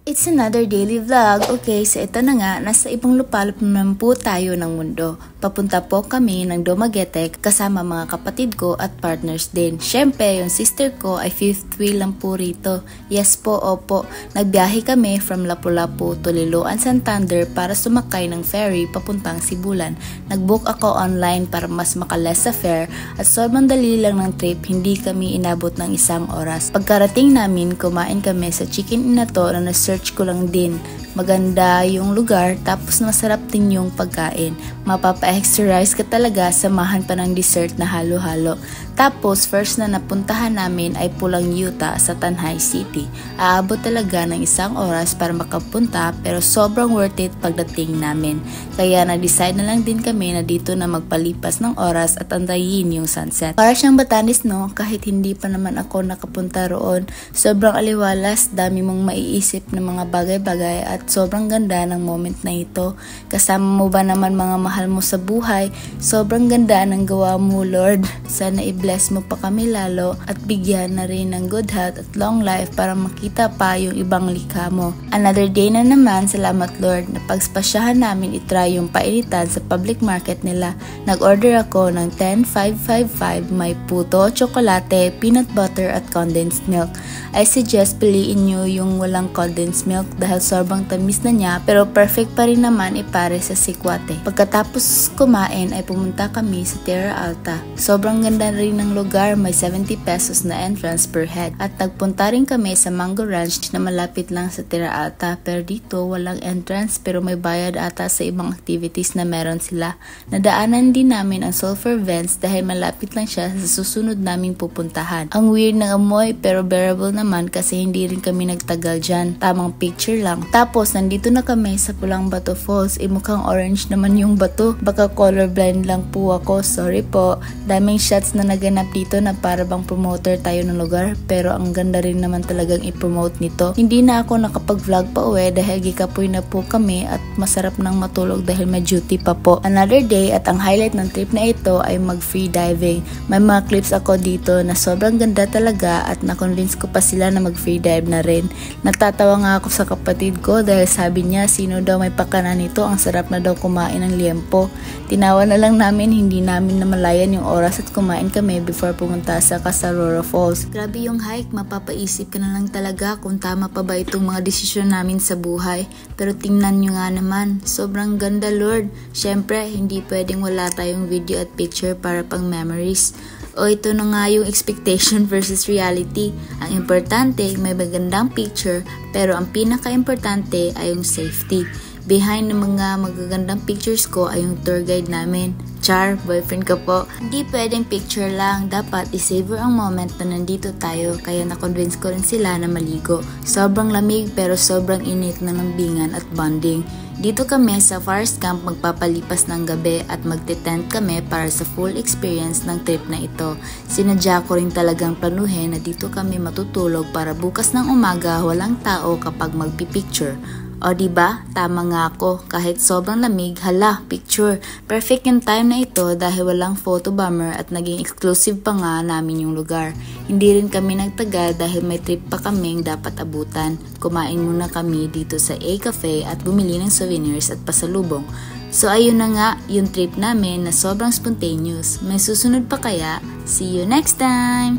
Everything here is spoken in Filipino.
It's another daily vlog. Okay, so ito na nga, nasa ibang lupalop naman po tayo ng mundo. Papunta po kami ng Dumaguete kasama mga kapatid ko at partners din. Syempre, yung sister ko ay fifth wheel lang po rito. Yes po, opo. Nagbiyahe kami from Lapu-Lapu to Liloan, Santander para sumakay ng ferry papuntang Sibulan. Nagbook ako online para mas makaless sa fare at sobrang dali lang ng trip, hindi kami inabot ng 1 oras. Pagkarating namin, kumain kami sa Chicken Inato na search ko lang din. Maganda yung lugar tapos masarap din yung pagkain. Mapapa-exercise ka talaga, samahan pa ng dessert na halo-halo. Tapos first na napuntahan namin ay Pulang Yuta sa Tanhay City. Aabot talaga ng 1 oras para makapunta pero sobrang worth it pagdating namin. Kaya na-decide na lang din kami na dito na magpalipas ng oras at antayin yung sunset. Para siyang Batanes, no? Kahit hindi pa naman ako nakapunta roon. Sobrang aliwalas, dami mong maiisip ng mga bagay-bagay at sobrang ganda ng moment na ito. Kasama mo ba naman mga mahal mo sa buhay? Sobrang ganda ng gawa mo, Lord. Sana i-bless mo pa kami lalo at bigyan na rin ng good health at long life para makita pa yung ibang likha mo. Another day na naman, salamat Lord, na pagspasyahan namin itry yung painitan sa public market nila. Nag-order ako ng 10-555, may puto, tsokolate, peanut butter at condensed milk. I suggest piliin nyo yung walang condensed milk dahil sobrang tamis na niya pero perfect pa rin naman ipare sa sikwate. Pagkatapos kumain ay pumunta kami sa Terra Alta. Sobrang ganda rin ng lugar, may 70 pesos na entrance per head. At nagpunta rin kami sa Mango Ranch na malapit lang sa Terra Alta pero dito walang entrance pero may bayad ata sa ibang activities na meron sila. Nadaanan din namin ang sulfur vents dahil malapit lang siya sa susunod naming pupuntahan. Ang weird ng amoy pero bearable naman kasi hindi rin kami nagtagal dyan. Tamang picture lang. Tapos nandito na kami sa Pulang Bato Falls. Mukhang orange naman yung bato. Baka colorblind lang po ako. Sorry po. Daming shots na naganap dito na para bang promoter tayo ng lugar. Pero ang ganda rin naman talagang i-promote nito. Hindi na ako nakapag-vlog pa uwi dahil gikapoy na po kami at masarap nang matulog dahil may duty pa po. Another day at ang highlight ng trip na ito ay mag-free diving. May mga clips ako dito na sobrang ganda talaga at na-convince ko pa sila na mag-free dive na rin. Natatawa nga ako sa kapatid ko dahil sabi niya sino daw may pakanan nito, ang sarap na daw kumain ng liempo. Tinawa na lang namin, hindi namin namalayan yung oras at kumain kami before pumunta sa Casaroro Falls. Grabe yung hike, mapapaisip ka na lang talaga kung tama pa ba itong mga desisyon namin sa buhay. Pero tingnan nyo nga naman, sobrang ganda Lord. Syempre, hindi pwedeng wala tayong video at picture para pang memories. O ito na nga yung expectation versus reality. Ang importante, may magandang picture, pero ang pinaka-importante ay yung safety. Behind ng mga magagandang pictures ko ay yung tour guide namin. Char, boyfriend ko po. Hindi pwedeng picture lang, dapat i-savor ang moment na nandito tayo, kaya na-convince ko rin sila na maligo. Sobrang lamig pero sobrang init na lambingan at bonding. Dito kami sa forest camp magpapalipas ng gabi at magte-tent kami para sa full experience ng trip na ito. Sinadya ko rin talagang planuhin na dito kami matutulog para bukas ng umaga walang tao kapag magpipicture. O diba, tama nga ako, kahit sobrang lamig, hala, picture. Perfect yung time na ito dahil walang photo bomber at naging exclusive pa nga namin yung lugar. Hindi rin kami nagtagal dahil may trip pa kaming dapat abutan. Kumain muna kami dito sa A Cafe at bumili ng souvenirs at pasalubong. So ayun na nga, yung trip namin na sobrang spontaneous. May susunod pa kaya? See you next time!